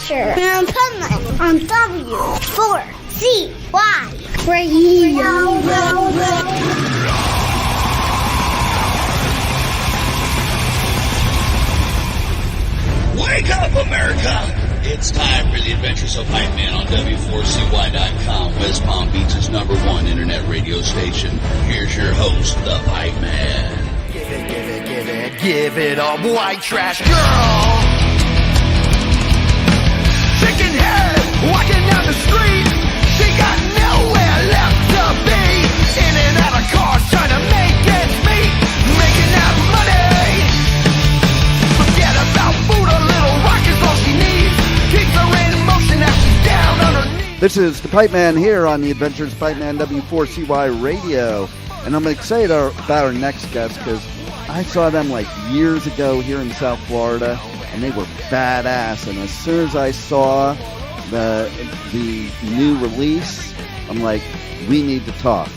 Adventure in Pipeman on W4CY Radio. Wake up, America! It's time for the Adventures of Pipeman on W4CY.com, West Palm Beach's #1 internet radio station. Here's your host, the Pipeman. Give it up, white trash girl! Chicken head, walking down the street. She got nowhere left to be. In and out of cars, trying to make ends meet. Making that money. Forget about food, a little rock is all she needs. Keeps her in motion as she's down on her knees. This is the Pipeman here on the Adventures Pipeman W4CY Radio. And I'm excited about our next guest because I saw them like years ago here in South Florida, and they were badass. And as soon as I saw the new release, I'm like, we need to talk.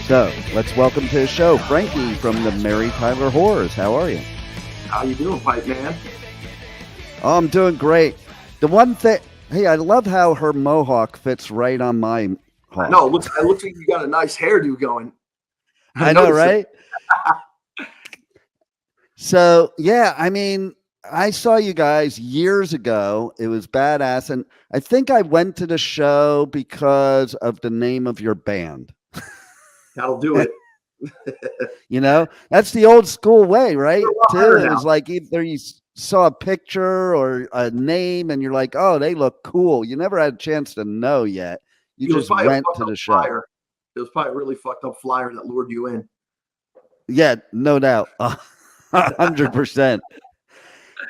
So let's welcome to the show Frankie from the Mary Tyler Horrors. How are you? How you doing, Pipe Man? Oh, I'm doing great. The one thing, hey, I love how her mohawk fits right on my hawk. No, it looks like you got a nice hairdo going. I know, right? So, yeah, I mean, I saw you guys years ago. It was badass. And I think I went to the show because of the name of your band. That'll do it. You know, that's the old school way, right? Too. It was now. like either you saw a picture or a name and you're like, oh, they look cool. You never had a chance to know yet. You just went to the show. Flyer. It was probably a really fucked up flyer that lured you in. Yeah, no doubt. 100%.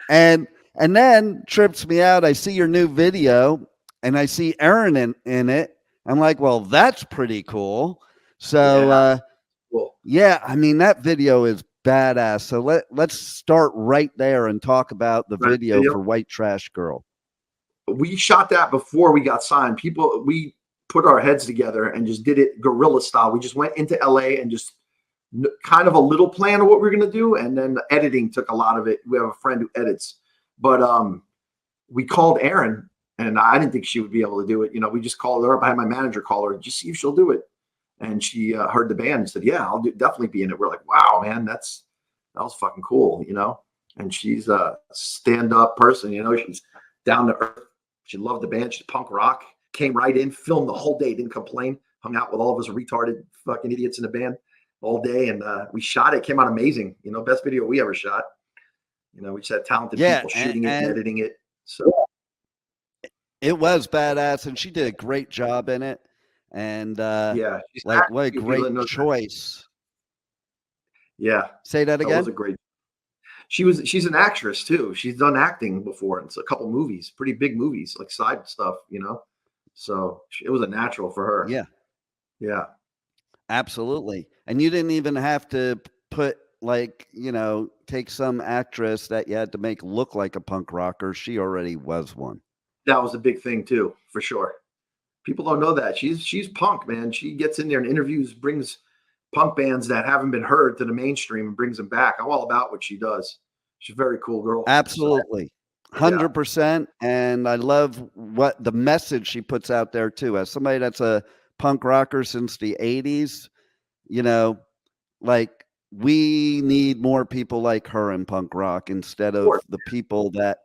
And then trips me out. I see your new video and I see Erin in it. I'm like, well, that's pretty cool. So, Cool. yeah, I mean, that video is badass. So let's start right there and talk about the video for White Trash Girl. We shot that before we got signed. We put our heads together and just did it guerrilla style. We just went into LA and just kind of a little plan of what we're going to do. And then the editing took a lot of it. We have a friend who edits, but we called Erin and I didn't think she would be able to do it. You know, we just called her up. I had my manager call her, just see if she'll do it. And she heard the band and said, yeah, I'll definitely be in it. We're like, wow, man, that was fucking cool, you know? And she's a stand-up person, you know, she's down to earth. She loved the band. She's punk rock, came right in, filmed the whole day, didn't complain, hung out with all of us retarded fucking idiots in the band all day. And we shot it, came out amazing. You know, best video we ever shot. You know, we just had talented people shooting it and editing it. So it was badass and she did a great job in it. And yeah, like what a great choice. Yeah. Say that again. That was a great. She's an actress too. She's done acting before. It's a couple movies, pretty big movies, like side stuff, you know. So it was a natural for her. Yeah. Yeah. Absolutely. And you didn't even have to put like, you know, take some actress that you had to make look like a punk rocker. She already was one. That was a big thing too, for sure. People don't know that. She's punk, man. She gets in there and interviews, brings punk bands that haven't been heard to the mainstream and brings them back. I'm all about what she does. She's a very cool girl. Absolutely. 100%. And I love what the message she puts out there too. As somebody that's a punk rocker since the 80s, you know, like we need more people like her in punk rock instead of the people that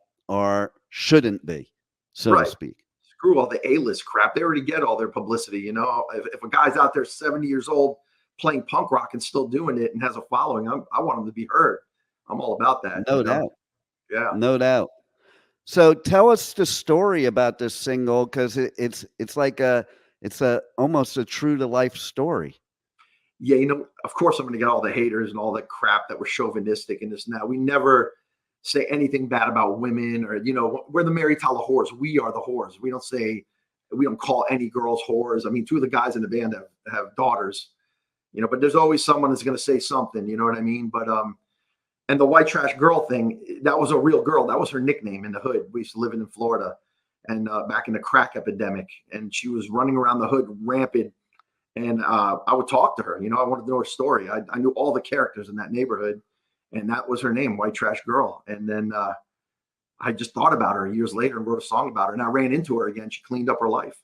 shouldn't be, so to speak. Screw all the A-list crap. They already get all their publicity. You know, if a guy's out there 70 years old playing punk rock and still doing it and has a following, I want him to be heard. I'm all about that. No doubt. Yeah. No doubt. So tell us the story about this single, because it's like it's almost a true to life story. Yeah, you know, of course I'm going to get all the haters and all that crap that we're chauvinistic and this and that. We never say anything bad about women or, you know, we're the Mary Tyler whores. We are the whores. We don't call any girls whores. I mean, two of the guys in the band have daughters, you know, but there's always someone that's going to say something, you know what I mean? But, and the White Trash Girl thing, that was a real girl. That was her nickname in the hood. We used to live in Florida and back in the crack epidemic. And she was running around the hood rampant. And I would talk to her, you know, I wanted to know her story. I knew all the characters in that neighborhood. And that was her name, White Trash Girl. And then I just thought about her years later and wrote a song about her, and I ran into her again. She cleaned up her life.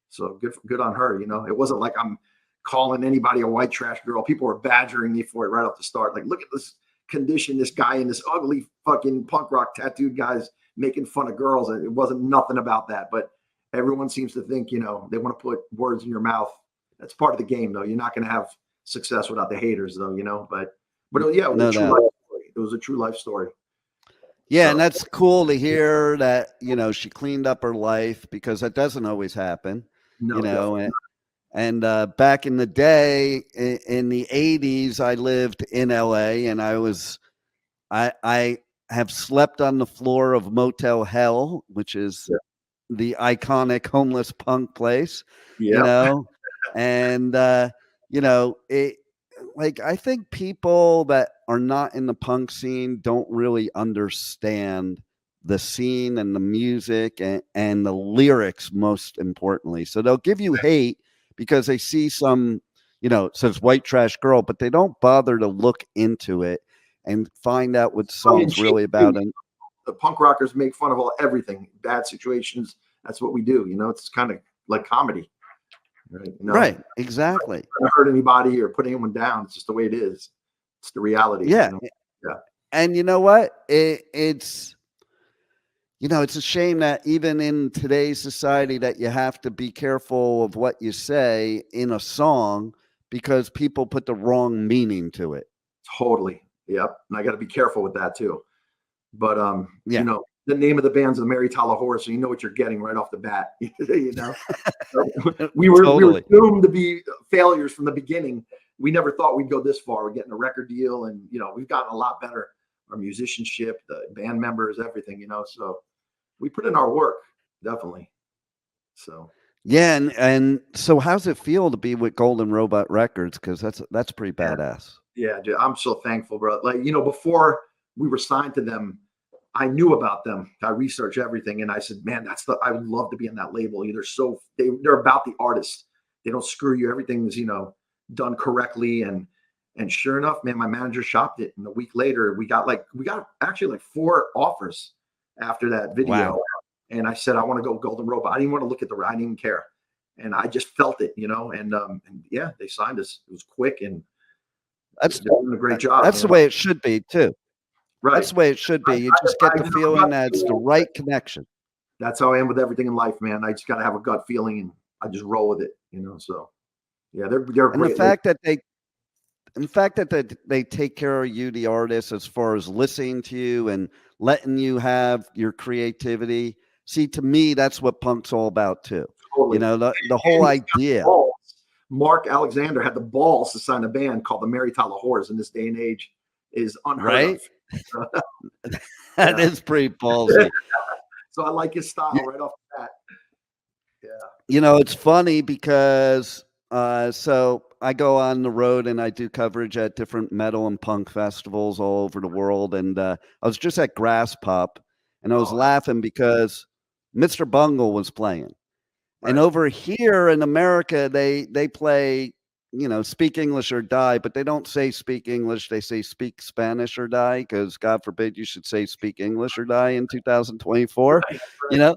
So good on her. It wasn't like I'm calling anybody a white trash girl. People were badgering me for it right off the start. Like, look at this condition, this guy in this ugly fucking punk rock tattooed guy's making fun of girls. And it wasn't nothing about that. But everyone seems to think, they want to put words in your mouth. That's part of the game, though. You're not going to have success without the haters, though, But yeah, it was a true life story. It was a true life story. Yeah, and that's cool to hear that, she cleaned up her life, because that doesn't always happen, and back in the day, in the 80s, I lived in LA, and I have slept on the floor of Motel Hell, which is the iconic homeless punk place, and, I think people that are not in the punk scene don't really understand the scene and the music and the lyrics, most importantly. So they'll give you hate because they see some, it says white trash girl, but they don't bother to look into it and find out what the song's really about. And the punk rockers make fun of everything, bad situations. That's what we do. It's kind of like comedy. Right. Right. Exactly. Not hurt anybody or put anyone down. It's just the way it is. It's the reality. Yeah. Yeah. And you know what? It's a shame that even in today's society that you have to be careful of what you say in a song because people put the wrong meaning to it. Totally. Yep. And I got to be careful with that too. But, the name of the band's the Mary Tyler Horse, so you know what you're getting right off the bat. We were doomed to be failures from the beginning. We never thought we'd go this far. We're getting a record deal, and we've gotten a lot better. Our musicianship, the band members, everything. So we put in our work, definitely. So yeah, and so how's it feel to be with Golden Robot Records? Because that's pretty badass. Yeah, dude, I'm so thankful, bro. Like before we were signed to them, I knew about them. I researched everything, and I said, "Man, I would love to be on that label." They're about the artist. They don't screw you. Everything's done correctly, and sure enough, man, my manager shopped it, and a week later, we got actually 4 offers after that video. Wow. And I said, "I want to go Golden Robot." I didn't want to look at I didn't even care, and I just felt it, and yeah, they signed us. It was quick, and that's doing a great job. That's the way it should be too. Right. That's the way it should be. You just get the feeling that it's the right connection. That's how I am with everything in life, man. I just got to have a gut feeling, and I just roll with it, So, yeah, they're great. And the fact that they take care of you, the artist, as far as listening to you and letting you have your creativity. See, to me, that's what punk's all about too. Totally. The whole idea. Mark Alexander had the balls to sign a band called the Mary Tyler Horse. In this day and age, is unheard of. That is pretty ballsy. So I like his style right off the bat. Yeah. It's funny because so I go on the road and I do coverage at different metal and punk festivals all over the world. And I was just at Grass Pop, and I was laughing because Mr. Bungle was playing. Right. And over here in America, they play speak English or die, but they don't say speak English. They say speak Spanish or die, because God forbid you should say speak English or die in 2024, right.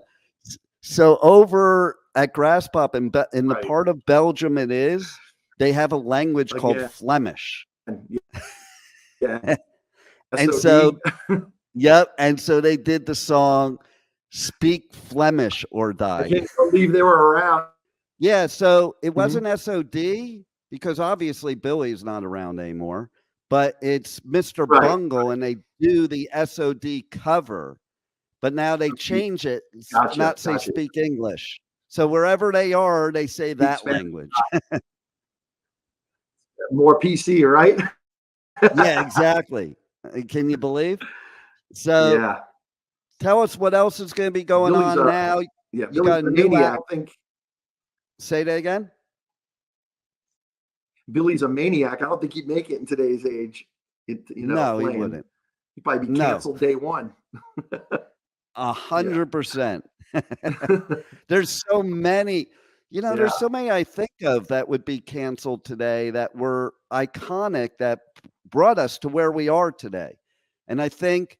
So over at Grass Pop in the part of Belgium they have a language called Flemish. Yeah. And so, yep. And so they did the song Speak Flemish or Die. I can't believe they were around. Yeah. So it wasn't SOD, because obviously Billy's not around anymore, but it's Mr. Bungle, and they do the SOD cover, but now they change it, not say speak English. So wherever they are, they say that language. More PC, right? Yeah, exactly. Can you believe? So yeah. Tell us what else is going to be going on now. Yeah, you got a new maniac, I think. Say that again. Billy's a maniac. I don't think he'd make it in today's age. No, he wouldn't. He'd probably be canceled day one. 100%. There's so many, there's so many I think of that would be canceled today that were iconic, that brought us to where we are today. And I think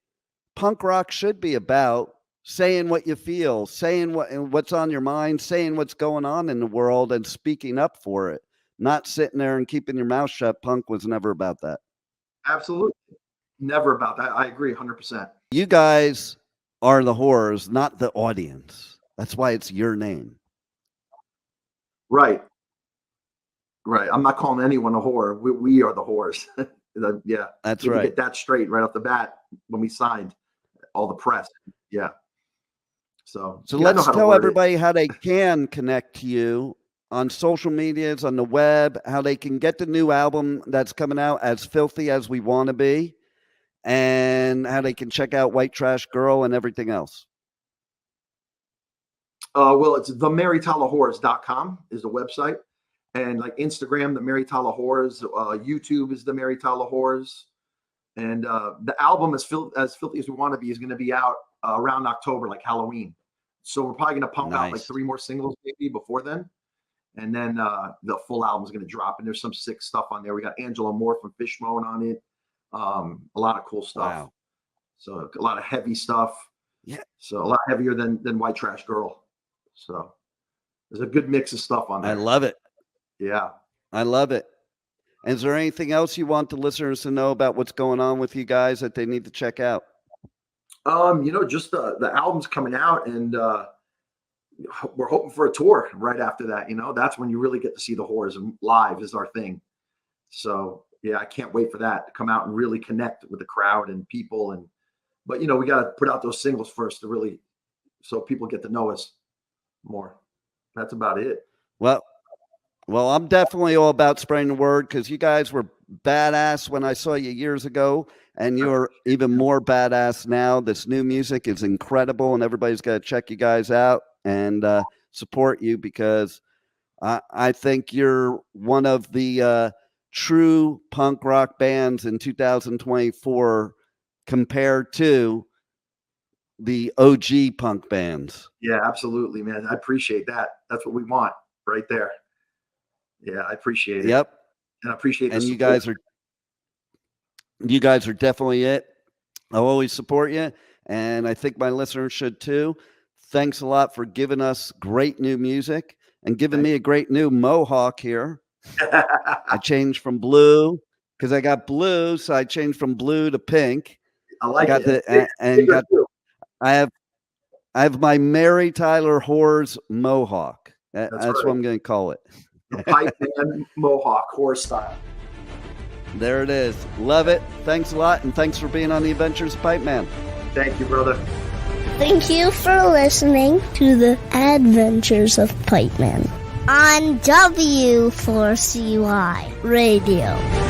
punk rock should be about, saying what you feel, saying what's on your mind, saying what's going on in the world and speaking up for it, not sitting there and keeping your mouth shut. Punk was never about that. Absolutely. Never about that. I agree 100%. You guys are the whores, not the audience. That's why it's your name. Right. Right. I'm not calling anyone a whore. We are the whores. Yeah. That's right. right. Get that straight right off the bat when we signed all the press. Yeah. So yeah, let's tell everybody how they can connect to you on social medias, on the web, how they can get the new album that's coming out, As Filthy As We Want to Be, and how they can check out White Trash Girl and everything else. Well, it's themarytylahorrors.com is the website. And like Instagram, the Mary Tyler Horrors, YouTube is the Mary Tyler Horrors. And the album As Filthy As We Want to Be is going to be out around October, like Halloween. So we're probably going to pump out like 3 more singles maybe before then. And then the full album is going to drop. And there's some sick stuff on there. We got Angela Moore from Fishbone on it. A lot of cool stuff. Wow. So a lot of heavy stuff. Yeah. So a lot heavier than White Trash Girl. So there's a good mix of stuff on there. I love it. Yeah. I love it. Is there anything else you want the listeners to know about what's going on with you guys that they need to check out? Just the album's coming out, and we're hoping for a tour right after that. That's when you really get to see the Whores, and live is our thing. So yeah, I can't wait for that to come out and really connect with the crowd and people. But we got to put out those singles first to really, so people get to know us more. That's about it. Well, I'm definitely all about spreading the word, because you guys were badass when I saw you years ago, and you're even more badass now. This new music is incredible, and everybody's got to check you guys out and support you, because I think you're one of the true punk rock bands in 2024 compared to the OG punk bands. Yeah, absolutely, man. I appreciate that. That's what we want right there. Yeah, I appreciate it. Yep. And I appreciate and you guys are definitely it. I'll always support you, and I think my listeners should too. Thanks a lot for giving us great new music and giving me a great new mohawk here. I changed from blue because I got blue, so I changed from blue to pink. I like it. I have my Mary Tyler Horrors mohawk. That's right. What I'm going to call it. The Pipeman Mohawk horse style. There it is. Love it. Thanks a lot, and thanks for being on the Adventures of Pipeman. Thank you, brother. Thank you for listening to the Adventures of Pipeman on W4CY Radio.